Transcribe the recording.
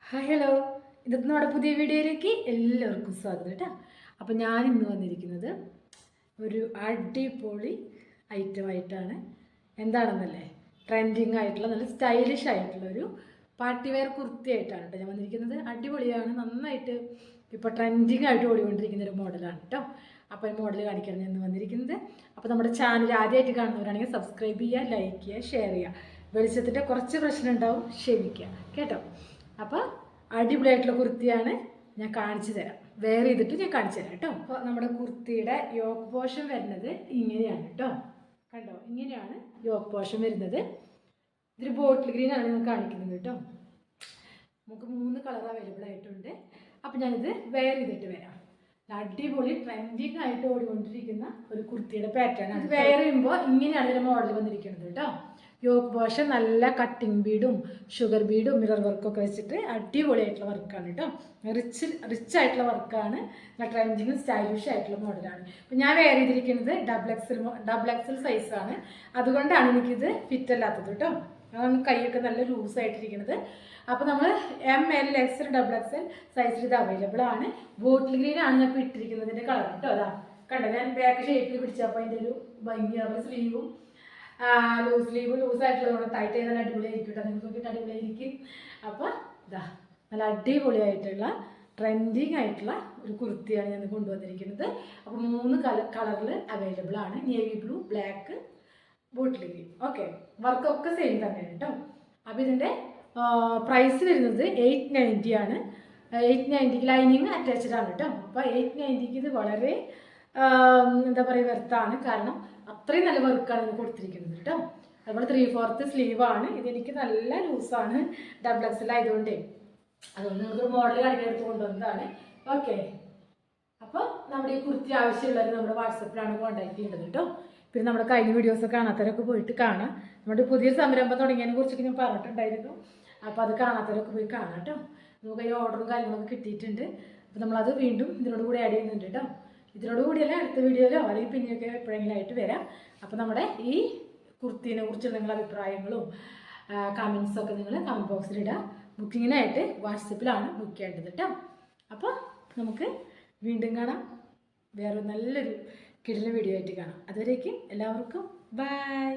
Hi hello, ഇന്നത്തെ നമ്മുടെ പുതിയ വീഡിയോയിലേക്ക് എല്ലാവർക്കും സ്വാഗതം കേട്ടോ. അപ്പോൾ ഞാൻ ഇന്ന് വന്നിരിക്കുന്നത് ഒരു അടിപൊളി ഐറ്റമായിട്ടാണ്. എന്താണെന്നല്ലേ, ട്രെൻഡിങ് ആയിട്ടുള്ള നല്ല സ്റ്റൈലിഷ് ആയിട്ടുള്ള ഒരു പാർട്ടി വെയർ കുർത്തി ആയിട്ടാണ് കേട്ടോ ഞാൻ വന്നിരിക്കുന്നത്. അടിപൊളിയാണ്, നന്നായിട്ട് ഇപ്പോൾ ട്രെൻഡിങ് ആയിട്ട് ഓടിക്കൊണ്ടിരിക്കുന്ന ഒരു മോഡലാണ് കേട്ടോ. അപ്പോൾ മോഡൽ കാണിക്കാനാണ് ഞാൻ വന്നിരിക്കുന്നത്. അപ്പോൾ നമ്മുടെ ചാനൽ ആദ്യമായിട്ട് കാണുന്നവരാണെങ്കിൽ സബ്സ്ക്രൈബ് ചെയ്യുക, ലൈക്ക് ചെയ്യുക, ഷെയർ ചെയ്യുക. വെളിച്ചത്തിൻ്റെ കുറച്ച് പ്രശ്നം ഉണ്ടാവും, ക്ഷമിക്കുക കേട്ടോ. അപ്പോൾ അടിപൊളിയായിട്ടുള്ള കുർത്തിയാണ്, ഞാൻ കാണിച്ചു തരാം. വെയർ ചെയ്തിട്ട് ഞാൻ കാണിച്ചു തരാം കേട്ടോ. അപ്പോൾ നമ്മുടെ കുർത്തിയുടെ യോക്ക് പോർഷൻ വരുന്നത് ഇങ്ങനെയാണ് കേട്ടോ. കണ്ടോ, ഇങ്ങനെയാണ് യോക്ക് പോർഷൻ വരുന്നത്. ഇതൊരു ബോട്ടിൽ ഗ്രീൻ ആണ് ഞാൻ കാണിക്കുന്നത് കേട്ടോ. നമുക്ക് 3 കളർ അവൈലബിൾ ആയിട്ടുണ്ട്. അപ്പോൾ ഞാനിത് വെയർ ചെയ്തിട്ട് വരാം. അടിപൊളി ട്രെൻഡിങ് ആയിട്ട് ഓടിക്കൊണ്ടിരിക്കുന്ന ഒരു കുർത്തിയുടെ പാറ്റേൺ ആണ്. വെയർ ചെയ്യുമ്പോൾ ഇങ്ങനെയാണ് ഇതിൻ്റെ മോഡൽ വന്നിരിക്കുന്നത് കേട്ടോ. യോക്ക് പോർഷൻ നല്ല കട്ടിങ് ബീഡും ഷുഗർ ബീഡും മിറർ വർക്കൊക്കെ വെച്ചിട്ട് അടിപൊളിയായിട്ടുള്ള വർക്കാണ് കേട്ടോ. റിച്ച് ആയിട്ടുള്ള വർക്കാണ്. ട്രെൻഡിങ് സ്റ്റൈലിഷ് ആയിട്ടുള്ള മോഡലാണ്. അപ്പോൾ ഞാൻ വെയർ ചെയ്തിരിക്കുന്നത് ഡബിൾ എക്സൽ സൈസാണ്. അതുകൊണ്ടാണ് എനിക്കിത് ഫിറ്റ് അല്ലാത്തത് കേട്ടോ. അതാണ് കൈയൊക്കെ നല്ല ലൂസായിട്ടിരിക്കുന്നത്. അപ്പോൾ നമ്മൾ ML, XL, XXL സൈസിൽ ഇത് അവൈലബിൾ ആണ്. ബോട്ടിൽ ഗ്രീൻ ആണ് ഞാൻ ഇപ്പോൾ ഇട്ടിരിക്കുന്നതിൻ്റെ കളർ കേട്ടോ. അതാ കണ്ടോ, ഞാൻ ബാക്ക് ഷേപ്പിൽ പിടിച്ചപ്പോൾ അതിൻ്റെ ഒരു ഭംഗി. നമ്മൾ സ്ലീവും ലൂസായിട്ടുള്ളതുകൊണ്ട് ടൈറ്റ് ചെയ്താൽ നല്ല അടിപൊളിയായിരിക്കും കേട്ടോ. നിങ്ങൾക്കൊക്കെ അടിപൊളിയായിരിക്കും. അപ്പോൾ ഇതാ നല്ല അടിപൊളിയായിട്ടുള്ള ട്രെൻഡിങ് ആയിട്ടുള്ള ഒരു കുർത്തിയാണ് ഞാൻ കൊണ്ടുവന്നിരിക്കുന്നത്. അപ്പോൾ 3 കളറിൽ അവൈലബിൾ ആണ്. Navy blue, black, bottle green. Okay, വർക്കൊക്കെ സെയിം തന്നെയാണ് കേട്ടോ. അപ്പോൾ ഇതിൻ്റെ പ്രൈസ് വരുന്നത് 890 ആണ്. 890 ലൈനിങ് അറ്റാച്ച്ഡ് ആണ് കേട്ടോ. അപ്പോൾ 890 ഇത് വളരെ എന്താ പറയുക, വെർത്താണ്. കാരണം അത്രയും നല്ല വർക്കാണ് ഇത് കൊടുത്തിരിക്കുന്നത് കേട്ടോ. അതുപോലെ 3/4 സ്ലീവാണ്. ഇതെനിക്ക് നല്ല ലൂസാണ്, ഡബിൾ എക്സൽ ആയതുകൊണ്ട്. അതുകൊണ്ട് നിങ്ങൾക്കൊരു മോഡൽ കാണിക്കാനെടുത്ത് കൊണ്ടുവന്നതാണ്. ഓക്കെ, അപ്പോൾ നമ്മുടെ ഈ കുർത്തി ആവശ്യമുള്ളവർ നമ്മുടെ വാട്സപ്പിലാണ് കോൺടാക്ട് ചെയ്യേണ്ടത് കേട്ടോ. പിന്നെ നമ്മുടെ കഴിഞ്ഞ വീഡിയോസ് കാണാത്തവരൊക്കെ പോയിട്ട് കാണാം. നമ്മുടെ പുതിയൊരു സംരംഭം തുടങ്ങിയതിനെ കുറിച്ചൊക്കെ ഞാൻ പറഞ്ഞിട്ടുണ്ടായിരുന്നു. അപ്പോൾ അത് കാണാത്തവരൊക്കെ പോയി കാണാം കേട്ടോ. നമുക്ക് ഈ ഓർഡറും കാര്യങ്ങളൊക്കെ കിട്ടിയിട്ടുണ്ട്. അപ്പോൾ നമ്മളത് വീണ്ടും ഇതിനോട് കൂടി ആഡ് ചെയ്യുന്നുണ്ട് കേട്ടോ. ഇതിനോട് കൂടിയല്ല, അടുത്ത വീഡിയോയിലോ അല്ലെങ്കിൽ പിന്നെയൊക്കെ എപ്പോഴെങ്കിലും ആയിട്ട് വരാം. അപ്പോൾ നമ്മുടെ ഈ കുർത്തീനെ കുറിച്ച് നിങ്ങളുടെ അഭിപ്രായങ്ങളും കമൻസൊക്കെ നിങ്ങൾ കമൻറ്റ് ബോക്സിലിടുക. ബുക്കിങ്ങിനായിട്ട് വാട്സപ്പിലാണ് ബുക്ക് ചെയ്യേണ്ടത് കേട്ടോ. അപ്പോൾ നമുക്ക് വീണ്ടും കാണാം. വേറെ നല്ലൊരു കിടിലൻ വീഡിയോ ആയിട്ട് കാണാം. അതുവരേക്കും എല്ലാവർക്കും ബൈ.